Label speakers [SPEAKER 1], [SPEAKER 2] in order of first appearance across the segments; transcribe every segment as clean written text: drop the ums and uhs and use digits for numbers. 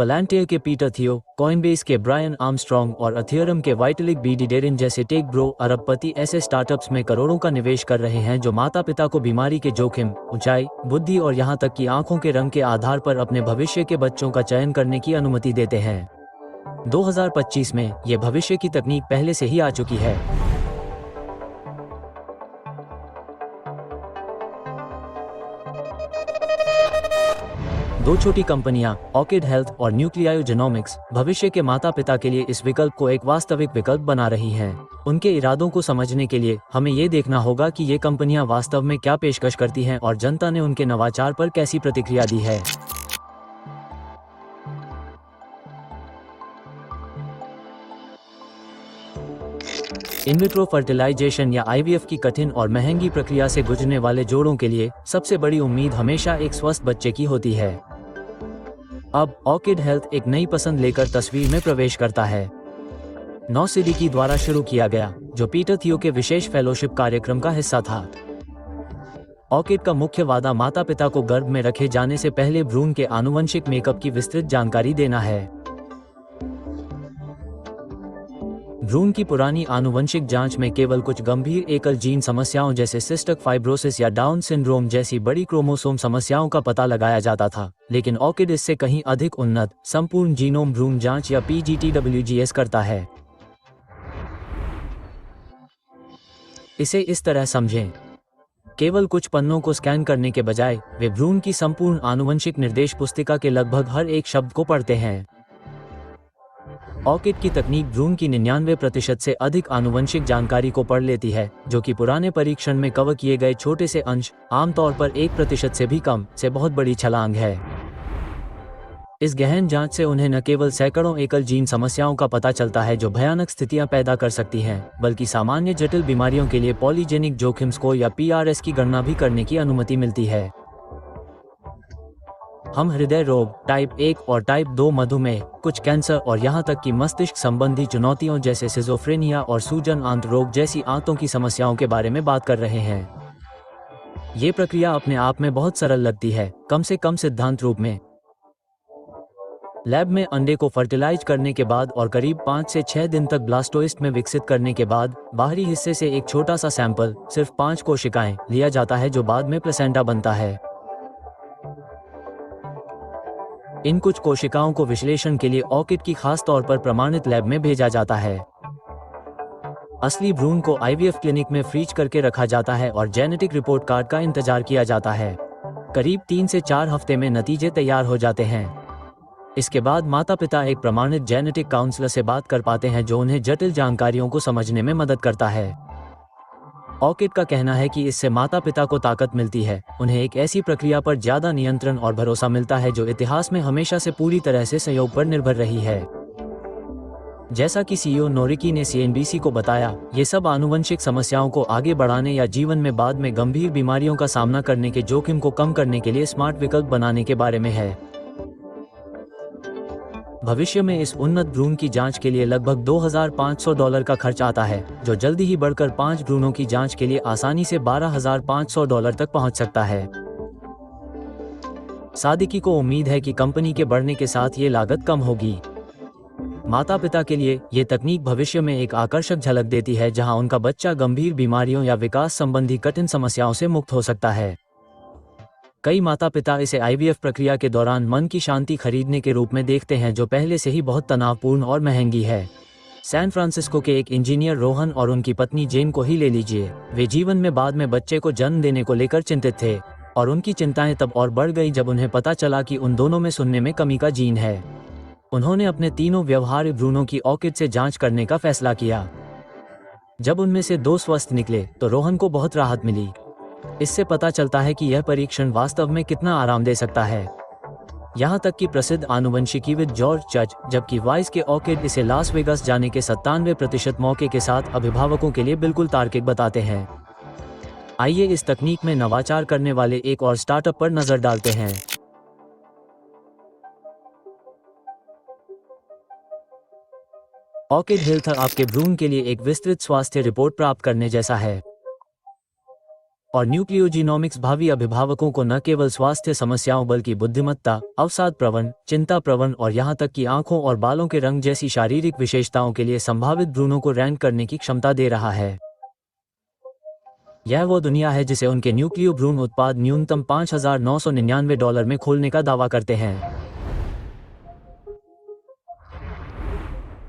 [SPEAKER 1] पलांटियर के पीटर थियो, कॉइनबेस के ब्रायन आर्मस्ट्रॉन्ग और अथियरम के वाइटलिक बीडी जैसे टेक ब्रो अरबपति ऐसे स्टार्टअप्स में करोड़ों का निवेश कर रहे हैं जो माता पिता को बीमारी के जोखिम, ऊंचाई, बुद्धि और यहाँ तक कि आंखों के रंग के आधार पर अपने भविष्य के बच्चों का चयन करने की अनुमति देते हैं। 2025 में ये भविष्य की तकनीक पहले से ही आ चुकी है। दो छोटी कंपनियां, ऑर्किड हेल्थ और न्यूक्लियो जेनोमिक्स, भविष्य के माता पिता के लिए इस विकल्प को एक वास्तविक विकल्प बना रही हैं। उनके इरादों को समझने के लिए हमें ये देखना होगा कि ये कंपनियां वास्तव में क्या पेशकश करती हैं और जनता ने उनके नवाचार पर कैसी प्रतिक्रिया दी है। इन विट्रो फर्टिलाइजेशन या आईवीएफ की कठिन और महंगी प्रक्रिया से गुजरने वाले जोड़ों के लिए सबसे बड़ी उम्मीद हमेशा एक स्वस्थ बच्चे की होती है। अब ऑर्किड हेल्थ एक नई पसंद लेकर तस्वीर में प्रवेश करता है। 9 सिडिकी द्वारा शुरू किया गया, जो पीटर थियो के विशेष फेलोशिप कार्यक्रम का हिस्सा था। ऑर्किड का मुख्य वादा माता पिता को गर्भ में रखे जाने से पहले भ्रूण के आनुवंशिक मेकअप की विस्तृत जानकारी देना है। भ्रूण की पुरानी आनुवंशिक जांच में केवल कुछ गंभीर एकल जीन समस्याओं जैसे सिस्टिक फाइब्रोसिस या डाउन सिंड्रोम जैसी बड़ी क्रोमोसोम समस्याओं का पता लगाया जाता था, लेकिन ऑर्किड इससे कहीं अधिक उन्नत संपूर्ण जीनोम भ्रूण जांच या PGTWGS करता है। इसे इस तरह समझें, केवल कुछ पन्नों को स्कैन करने के बजाय वे भ्रूण की संपूर्ण आनुवंशिक निर्देश पुस्तिका के लगभग हर एक शब्द को पढ़ते हैं। ऑर्किड की तकनीक भ्रूण की 99% से अधिक आनुवंशिक जानकारी को पढ़ लेती है, जो कि पुराने परीक्षण में कवर किए गए छोटे से अंश, आमतौर पर 1% से भी कम, से बहुत बड़ी छलांग है। इस गहन जांच से उन्हें न केवल सैकड़ों एकल जीन समस्याओं का पता चलता है जो भयानक स्थितियां पैदा कर सकती हैं, बल्कि सामान्य जटिल बीमारियों के लिए पॉलीजेनिक जोखिम स्कोर या PRS की गणना भी करने की अनुमति मिलती है। हम हृदय रोग, टाइप 1 और टाइप 2 मधुमेह, कुछ कैंसर और यहाँ तक कि मस्तिष्क संबंधी चुनौतियों जैसे सिजोफ्रेनिया और सूजन आंत रोग जैसी आंतों की समस्याओं के बारे में बात कर रहे हैं। ये प्रक्रिया अपने आप में बहुत सरल लगती है, कम से कम सिद्धांत रूप में। लैब में अंडे को फर्टिलाइज करने के बाद और करीब 5 से 6 दिन तक ब्लास्टोइस्ट में विकसित करने के बाद बाहरी हिस्से से एक छोटा सा सैंपल, सिर्फ 5 कोशिकाएं, लिया जाता है जो बाद में प्लेसेंटा बनता है। इन कुछ कोशिकाओं को विश्लेषण के लिए ऑर्किड की खास तौर पर प्रमाणित लैब में भेजा जाता है। असली भ्रूण को IVF क्लिनिक में फ्रीज करके रखा जाता है और जेनेटिक रिपोर्ट कार्ड का इंतजार किया जाता है। करीब 3 से 4 हफ्ते में नतीजे तैयार हो जाते हैं। इसके बाद माता पिता एक प्रमाणित जेनेटिक काउंसलर से बात कर पाते हैं जो उन्हें जटिल जानकारियों को समझने में मदद करता है। ऑर्किड का कहना है कि इससे माता पिता को ताकत मिलती है, उन्हें एक ऐसी प्रक्रिया पर ज्यादा नियंत्रण और भरोसा मिलता है जो इतिहास में हमेशा से पूरी तरह से सहयोग पर निर्भर रही है। जैसा कि CEO नोरिकी ने CNBC को बताया, ये सब आनुवंशिक समस्याओं को आगे बढ़ाने या जीवन में बाद में गंभीर बीमारियों का सामना करने के जोखिम को कम करने के लिए स्मार्ट विकल्प बनाने के बारे में है। भविष्य में इस उन्नत भ्रूण की जांच के लिए लगभग $2,500 का खर्च आता है, जो जल्दी ही बढ़कर 5 भ्रूणों की जांच के लिए आसानी से $12,500 तक पहुंच सकता है। सादिकी को उम्मीद है कि कंपनी के बढ़ने के साथ ये लागत कम होगी। माता पिता के लिए ये तकनीक भविष्य में एक आकर्षक झलक देती है जहां उनका बच्चा गंभीर बीमारियों या विकास संबंधी कठिन समस्याओं से मुक्त हो सकता है। कई माता पिता इसे IVF प्रक्रिया के दौरान मन की शांति खरीदने के रूप में देखते हैं जो पहले से ही बहुत तनावपूर्ण और महंगी है। सैन फ्रांसिस्को के एक इंजीनियर रोहन और उनकी पत्नी जेन को ही ले लीजिए। वे जीवन में बाद में बच्चे को जन्म देने को लेकर चिंतित थे और उनकी चिंताएं तब और बढ़ गई जब उन्हें पता चला कि उन दोनों में सुनने में कमी का जीन है। उन्होंने अपने तीनों व्यवहार्य भ्रूणों की ऑर्किड से जांच करने का फैसला किया। जब उनमें से 2 स्वस्थ निकले तो रोहन को बहुत राहत मिली। इससे पता चलता है कि यह परीक्षण वास्तव में कितना आराम दे सकता है। यहाँ तक कि प्रसिद्ध आनुवंशिकीविद जॉर्ज चच, जबकि वाइस के ऑर्किड इसे लास वेगास जाने के 97% मौके के साथ अभिभावकों के लिए बिल्कुल तार्किक बताते हैं। आइए इस तकनीक में नवाचार करने वाले एक और स्टार्टअप पर नजर डालते हैं। ऑर्किड हेल्थ आपके भ्रूण के लिए एक विस्तृत स्वास्थ्य रिपोर्ट प्राप्त करने जैसा है। और न्यूक्लियोजीनोमिक्स भावी अभिभावकों को न केवल स्वास्थ्य समस्याओं बल्कि बुद्धिमत्ता, अवसाद प्रवण, चिंता प्रवण और यहाँ तक कि आंखों और बालों के रंग जैसी शारीरिक विशेषताओं के लिए संभावित भ्रूणों को रैंक करने की क्षमता दे रहा है। यह वो दुनिया है जिसे उनके न्यूक्लियो भ्रूण उत्पाद न्यूनतम $5,999 में खोलने का दावा करते हैं।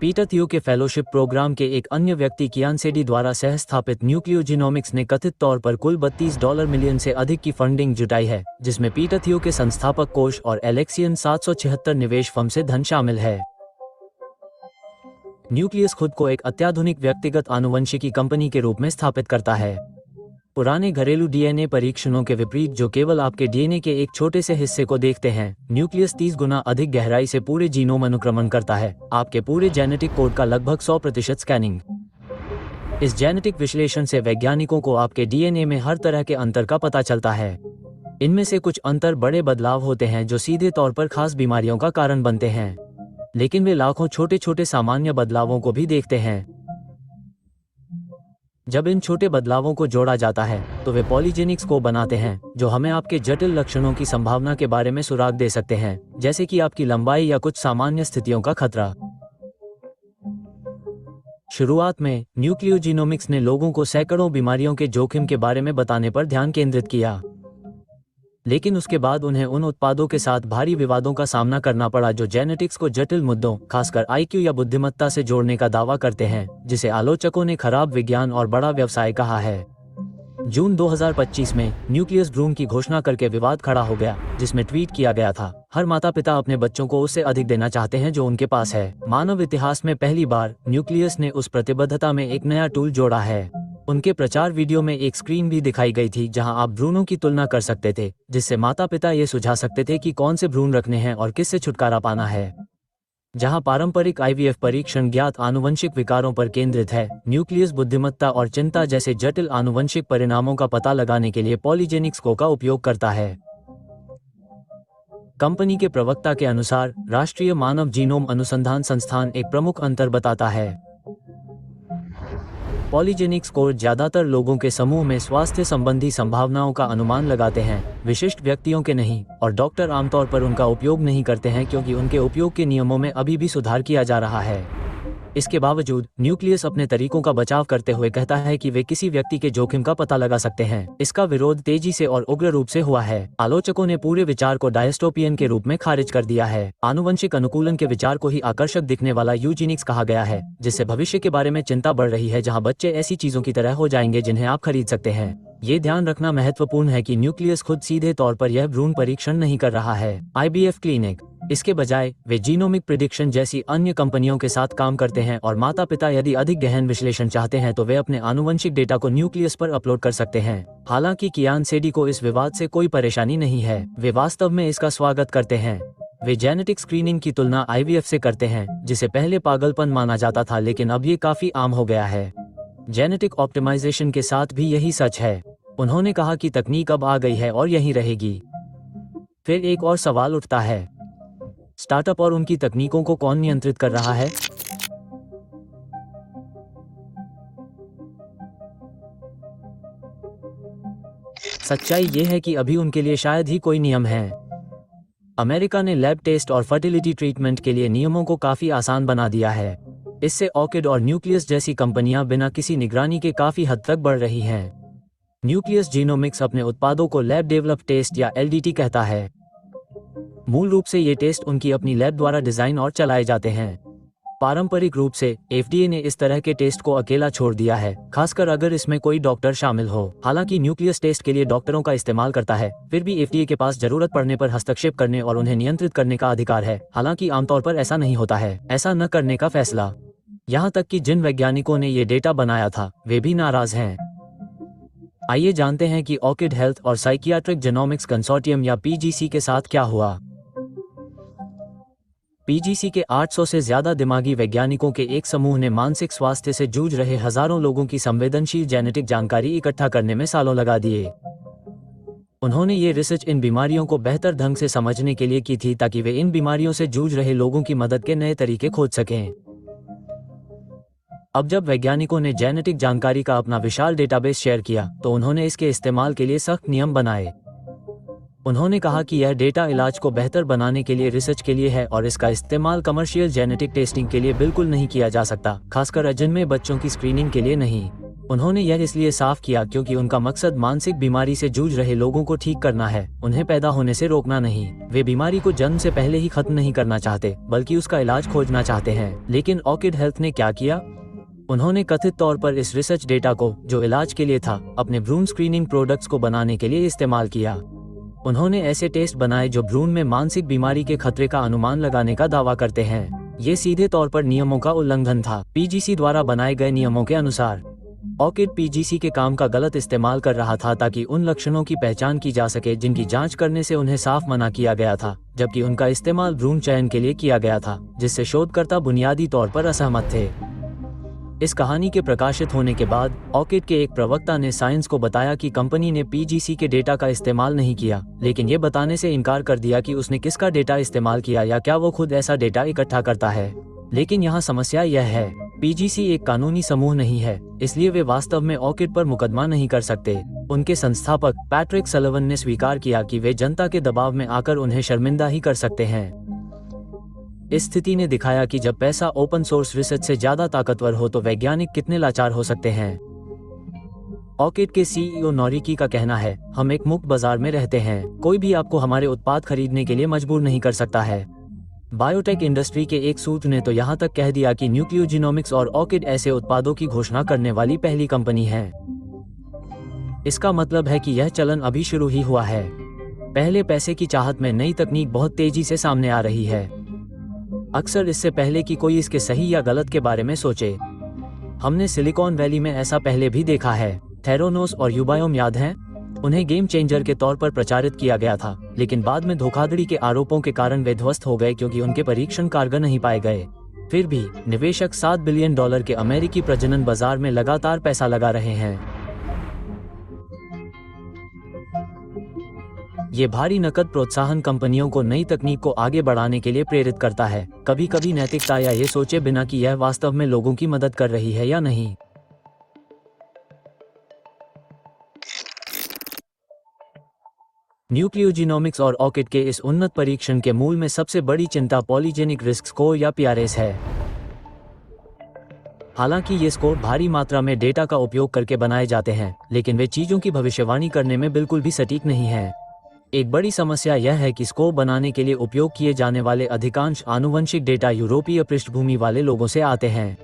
[SPEAKER 1] पीटर थियो के फेलोशिप प्रोग्राम के एक अन्य व्यक्ति कियान सेडी द्वारा सह स्थापित न्यूक्लियोजीनोमिक्स ने कथित तौर पर कुल $32 मिलियन से अधिक की फंडिंग जुटाई है, जिसमें पीटर थियो के संस्थापक कोष और एलेक्सियन 776 निवेश फर्म से धन शामिल है। न्यूक्लियस खुद को एक अत्याधुनिक व्यक्तिगत आनुवंशिकी कंपनी के रूप में स्थापित करता है। पुराने घरेलू डीएनए परीक्षणों के विपरीत जो केवल आपके डीएनए के एक छोटे से हिस्से को देखते हैं, न्यूक्लियस 30 गुना अधिक गहराई से पूरे जीनोम अनुक्रमण करता है, आपके पूरे जेनेटिक कोड का लगभग 100% स्कैनिंग। इस जेनेटिक विश्लेषण से वैज्ञानिकों को आपके डीएनए में हर तरह के अंतर का पता चलता है। इनमें से कुछ अंतर बड़े बदलाव होते हैं जो सीधे तौर पर खास बीमारियों का कारण बनते हैं, लेकिन वे लाखों छोटे छोटे सामान्य बदलावों को भी देखते हैं। जब इन छोटे बदलावों को जोड़ा जाता है तो वे पॉलीजेनिक्स को बनाते हैं, जो हमें आपके जटिल लक्षणों की संभावना के बारे में सुराग दे सकते हैं, जैसे कि आपकी लंबाई या कुछ सामान्य स्थितियों का खतरा। शुरुआत में न्यूक्लियोजीनोमिक्स ने लोगों को सैकड़ों बीमारियों के जोखिम के बारे में बताने पर ध्यान केंद्रित किया, लेकिन उसके बाद उन्हें उन उत्पादों के साथ भारी विवादों का सामना करना पड़ा जो जेनेटिक्स को जटिल मुद्दों, खासकर आईक्यू या बुद्धिमत्ता से जोड़ने का दावा करते हैं, जिसे आलोचकों ने खराब विज्ञान और बड़ा व्यवसाय कहा है। जून 2025 में न्यूक्लियस भ्रूण की घोषणा करके विवाद खड़ा हो गया, जिसमें ट्वीट किया गया था, हर माता पिता अपने बच्चों को उससे अधिक देना चाहते हैं जो उनके पास है। मानव इतिहास में पहली बार न्यूक्लियस ने उस प्रतिबद्धता में एक नया टूल जोड़ा है। उनके प्रचार वीडियो में एक स्क्रीन भी दिखाई गई थी जहां आप भ्रूणों की तुलना कर सकते थे, जिससे माता पिता ये सुझा सकते थे कि कौन से भ्रूण रखने हैं और किससे छुटकारा पाना है। जहां पारंपरिक आईवीएफ परीक्षण ज्ञात आनुवंशिक विकारों पर केंद्रित है, न्यूक्लियस बुद्धिमत्ता और चिंता जैसे जटिल आनुवंशिक परिणामों का पता लगाने के लिए पॉलीजेनिक्स का उपयोग करता है। कंपनी के प्रवक्ता के अनुसार राष्ट्रीय मानव जीनोम अनुसंधान संस्थान एक प्रमुख अंतर बताता है। पॉलीजेनिक्स कोड ज्यादातर लोगों के समूह में स्वास्थ्य संबंधी संभावनाओं का अनुमान लगाते हैं, विशिष्ट व्यक्तियों के नहीं, और डॉक्टर आमतौर पर उनका उपयोग नहीं करते हैं क्योंकि उनके उपयोग के नियमों में अभी भी सुधार किया जा रहा है। इसके बावजूद न्यूक्लियस अपने तरीकों का बचाव करते हुए कहता है कि वे किसी व्यक्ति के जोखिम का पता लगा सकते हैं। इसका विरोध तेजी से और उग्र रूप से हुआ है। आलोचकों ने पूरे विचार को डायस्टोपियन के रूप में खारिज कर दिया है। आनुवंशिक अनुकूलन के विचार को ही आकर्षक दिखने वाला यूजेनिक्स कहा गया है, जिससे भविष्य के बारे में चिंता बढ़ रही है जहां बच्चे ऐसी चीजों की तरह हो जाएंगे जिन्हें आप खरीद सकते हैं। ये ध्यान रखना महत्वपूर्ण है कि न्यूक्लियस खुद सीधे तौर पर यह भ्रूण परीक्षण नहीं कर रहा है। आईवीएफ क्लिनिक इसके बजाय वे जीनोमिक प्रिडिक्शन जैसी अन्य कंपनियों के साथ काम करते हैं और माता पिता यदि अधिक गहन विश्लेषण चाहते हैं तो वे अपने आनुवंशिक डेटा को न्यूक्लियस पर अपलोड कर सकते हैं। हालांकि कियान सेडी को इस विवाद से कोई परेशानी नहीं है, वे वास्तव में इसका स्वागत करते हैं। वे जेनेटिक स्क्रीनिंग की तुलना आईवीएफ से करते हैं, जिसे पहले पागलपन माना जाता था लेकिन अब ये काफी आम हो गया है। जेनेटिक ऑप्टिमाइजेशन के साथ भी यही सच है। उन्होंने कहा कि तकनीक अब आ गई है और यहीं रहेगी। फिर एक और सवाल उठता है, स्टार्टअप और उनकी तकनीकों को कौन नियंत्रित कर रहा है? सच्चाई ये है कि अभी उनके लिए शायद ही कोई नियम है। अमेरिका ने लैब टेस्ट और फर्टिलिटी ट्रीटमेंट के लिए नियमों को काफी आसान बना दिया है। इससे ऑर्किड और न्यूक्लियस जैसी कंपनियां बिना किसी निगरानी के काफी हद तक बढ़ रही हैं। न्यूक्लियस जीनोमिक्स अपने उत्पादों को लैब डेवलप टेस्ट या एलडीटी कहता है। मूल रूप से ये टेस्ट उनकी अपनी लैब द्वारा डिजाइन और चलाए जाते हैं। पारंपरिक रूप से एफडीए ने इस तरह के टेस्ट को अकेला छोड़ दिया है, खासकर अगर इसमें कोई डॉक्टर शामिल हो। हालांकि न्यूक्लियस टेस्ट के लिए डॉक्टरों का इस्तेमाल करता है, फिर भी एफडीए के पास जरूरत पड़ने पर हस्तक्षेप करने और उन्हें नियंत्रित करने का अधिकार है। हालांकि आमतौर पर ऐसा नहीं होता है। ऐसा न करने का फैसला, यहाँ तक कि जिन वैज्ञानिकों ने ये डेटा बनाया था वे भी नाराज हैं। आइए जानते हैं कि ऑर्किड हेल्थ और साइकियाट्रिक जेनोमिक्स कंसोर्टियम या पीजीसी के साथ क्या हुआ। पीजीसी के 800 से ज्यादा दिमागी वैज्ञानिकों के एक समूह ने मानसिक स्वास्थ्य से जूझ रहे हजारों लोगों की संवेदनशील जेनेटिक जानकारी इकट्ठा करने में सालों लगा दिए। उन्होंने ये रिसर्च इन बीमारियों को बेहतर ढंग से समझने के लिए की थी ताकि वे इन बीमारियों से जूझ रहे लोगों की मदद के नए तरीके खोज सकें। अब जब वैज्ञानिकों ने जेनेटिक जानकारी का अपना विशाल डेटाबेस शेयर किया तो उन्होंने इसके इस्तेमाल के लिए सख्त नियम बनाए। उन्होंने कहा कि यह डेटा इलाज को बेहतर बनाने के लिए रिसर्च के लिए है और इसका इस्तेमाल कमर्शियल जेनेटिक टेस्टिंग के लिए बिल्कुल नहीं किया जा सकता, खासकर अजन्मे बच्चों की स्क्रीनिंग के लिए नहीं। उन्होंने यह इसलिए साफ किया क्योंकि उनका मकसद मानसिक बीमारी से जूझ रहे लोगों को ठीक करना है, उन्हें पैदा होने से रोकना नहीं। वे बीमारी को जन्म से पहले ही खत्म नहीं करना चाहते, बल्कि उसका इलाज खोजना चाहते हैं। लेकिन ऑर्किड हेल्थ ने क्या किया? उन्होंने कथित तौर पर इस रिसर्च डेटा को, जो इलाज के लिए था, अपने भ्रूण स्क्रीनिंग प्रोडक्ट्स को बनाने के लिए इस्तेमाल किया। उन्होंने ऐसे टेस्ट बनाए जो भ्रूण में मानसिक बीमारी के खतरे का अनुमान लगाने का दावा करते हैं। ये सीधे तौर पर नियमों का उल्लंघन था। पीजीसी द्वारा बनाए गए नियमों के अनुसार ऑर्किड पीजीसी के काम का गलत इस्तेमाल कर रहा था ताकि उन लक्षणों की पहचान की जा सके जिनकी जांच करने से उन्हें साफ मना किया गया था, जबकि उनका इस्तेमाल भ्रूण चयन के लिए किया गया था, जिससे शोधकर्ता बुनियादी तौर पर असहमत थे। इस कहानी के प्रकाशित होने के बाद ऑर्किड के एक प्रवक्ता ने साइंस को बताया कि कंपनी ने पीजीसी के डेटा का इस्तेमाल नहीं किया, लेकिन ये बताने से इनकार कर दिया कि उसने किसका डेटा इस्तेमाल किया या क्या वो खुद ऐसा डेटा इकट्ठा करता है। लेकिन यहाँ समस्या यह है, पीजीसी एक कानूनी समूह नहीं है, इसलिए वे वास्तव में ऑर्किड पर मुकदमा नहीं कर सकते। उनके संस्थापक पैट्रिक सलवन ने स्वीकार किया कि वे जनता के दबाव में आकर उन्हें शर्मिंदा ही कर सकते हैं। इस स्थिति ने दिखाया कि जब पैसा ओपन सोर्स रिसर्च से ज्यादा ताकतवर हो तो वैज्ञानिक कितने लाचार हो सकते हैं। ऑर्किड के सीईओ नोरिकी का कहना है, हम एक मुक्त बाजार में रहते हैं, कोई भी आपको हमारे उत्पाद खरीदने के लिए मजबूर नहीं कर सकता है। बायोटेक इंडस्ट्री के एक सूत्र ने तो यहाँ तक कह दिया कि न्यूक्लियोजीनोमिक्स और ऑर्किड ऐसे उत्पादों की घोषणा करने वाली पहली कंपनी है। इसका मतलब है कि यह चलन अभी शुरू ही हुआ है। पहले पैसे की चाहत में नई तकनीक बहुत तेजी से सामने आ रही है, अक्सर इससे पहले कि कोई इसके सही या गलत के बारे में सोचे। हमने सिलिकॉन वैली में ऐसा पहले भी देखा है। थेरोनोस और यूबायोम याद हैं? उन्हें गेम चेंजर के तौर पर प्रचारित किया गया था, लेकिन बाद में धोखाधड़ी के आरोपों के कारण वे ध्वस्त हो गए क्योंकि उनके परीक्षण कारगर नहीं पाए गए। फिर भी निवेशक $7 बिलियन के अमेरिकी प्रजनन बाजार में लगातार पैसा लगा रहे हैं। ये भारी नकद प्रोत्साहन कंपनियों को नई तकनीक को आगे बढ़ाने के लिए प्रेरित करता है, कभी कभी नैतिकता या ये सोचे बिना कि यह वास्तव में लोगों की मदद कर रही है या नहीं। न्यूक्लियोजीनोमिक्स और ऑर्किड के इस उन्नत परीक्षण के मूल में सबसे बड़ी चिंता पॉलीजेनिक रिस्क स्कोर या पीआरएस है। हालांकि ये स्कोर भारी मात्रा में डेटा का उपयोग करके बनाए जाते हैं, लेकिन वे चीजों की भविष्यवाणी करने में बिल्कुल भी सटीक नहीं है। एक बड़ी समस्या यह है कि स्कोर बनाने के लिए उपयोग किए जाने वाले अधिकांश आनुवंशिक डेटा यूरोपीय पृष्ठभूमि वाले लोगों से आते हैं।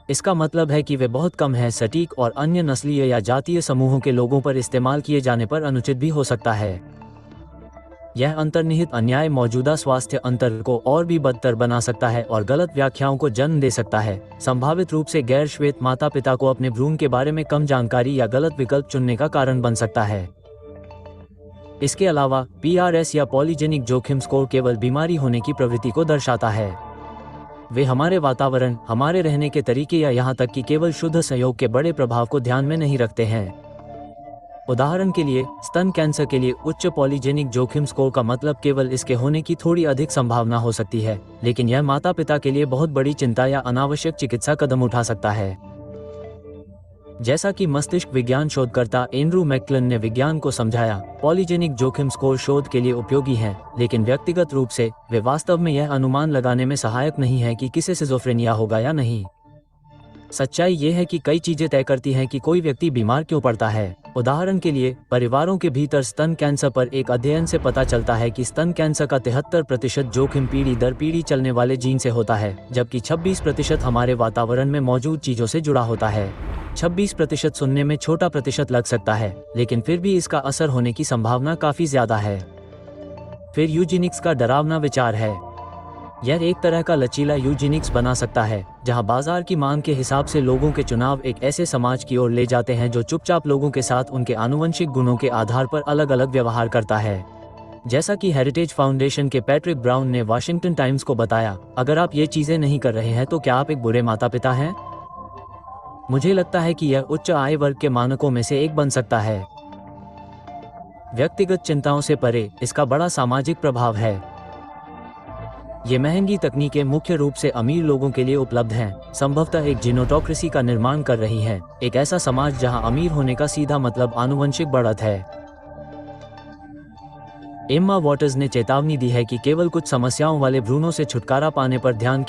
[SPEAKER 1] इसका मतलब है कि वे बहुत कम हैं सटीक और अन्य नस्लीय या जातीय समूहों के लोगों पर इस्तेमाल किए जाने पर अनुचित भी हो सकता है। यह अंतर्निहित अन्याय मौजूदा स्वास्थ्य अंतर को और भी बदतर बना सकता है और गलत व्याख्याओं को जन्म दे सकता है, संभावित रूप से गैर श्वेत माता पिता को अपने भ्रूण के बारे में कम जानकारी या गलत विकल्प चुनने का कारण बन सकता है। इसके अलावा पीआरएस या पॉलीजेनिक जोखिम स्कोर केवल बीमारी होने की प्रवृत्ति को दर्शाता है। वे हमारे वातावरण, हमारे रहने के तरीके या यहाँ तक कि केवल शुद्ध संयोग के बड़े प्रभाव को ध्यान में नहीं रखते हैं। उदाहरण के लिए, स्तन कैंसर के लिए उच्च पॉलीजेनिक जोखिम स्कोर का मतलब केवल इसके होने की थोड़ी अधिक संभावना हो सकती है, लेकिन यह माता पिता के लिए बहुत बड़ी चिंता या अनावश्यक चिकित्सा कदम उठा सकता है। जैसा कि मस्तिष्क विज्ञान शोधकर्ता एंड्रू मैकक्लन ने विज्ञान को समझाया, पॉलीजेनिक जोखिम स्कोर शोध के लिए उपयोगी हैं, लेकिन व्यक्तिगत रूप से वे वास्तव में यह अनुमान लगाने में सहायक नहीं है कि किसे सिजोफ्रेनिया होगा या नहीं। सच्चाई ये है कि कई चीजें तय करती हैं कि कोई व्यक्ति बीमार क्यों पड़ता है। उदाहरण के लिए, परिवारों के भीतर स्तन कैंसर पर एक अध्ययन से पता चलता है कि स्तन कैंसर का 73% जोखिम पीढ़ी दर पीढ़ी चलने वाले जीन से होता है, जबकि 26% हमारे वातावरण में मौजूद चीजों से जुड़ा होता है। 26% सुनने में छोटा प्रतिशत लग सकता है, लेकिन फिर भी इसका असर होने की संभावना काफी ज्यादा है। फिर यूजेनिक्स का डरावना विचार है। यह एक तरह का लचीला यूजेनिक्स बना सकता है, जहां बाजार की मांग के हिसाब से लोगों के चुनाव एक ऐसे समाज की ओर ले जाते हैं जो चुपचाप लोगों के साथ उनके आनुवंशिक गुणों के आधार पर अलग अलग व्यवहार करता है। जैसा कि हेरिटेज फाउंडेशन के पैट्रिक ब्राउन ने वॉशिंगटन टाइम्स को बताया, अगर आप ये चीजें नहीं कर रहे हैं तो क्या आप एक बुरे माता पिता हैं? मुझे लगता है कि यह उच्च आय वर्ग के मानकों में से एक बन सकता है। व्यक्तिगत चिंताओं से परे इसका बड़ा सामाजिक प्रभाव है। ये महंगी तकनीकें मुख्य रूप से अमीर लोगों के लिए उपलब्ध हैं, संभवतः एक जीनोटोक्रेसी का निर्माण कर रही हैं, एक ऐसा समाज जहां अमीर होने का सीधा मतलब आनुवंशिक बढ़त है। एम्मा वाटर्स ने चेतावनी दी है कि केवल कुछ समस्याओं वाले भ्रूणों से छुटकारा पाने पर ध्यान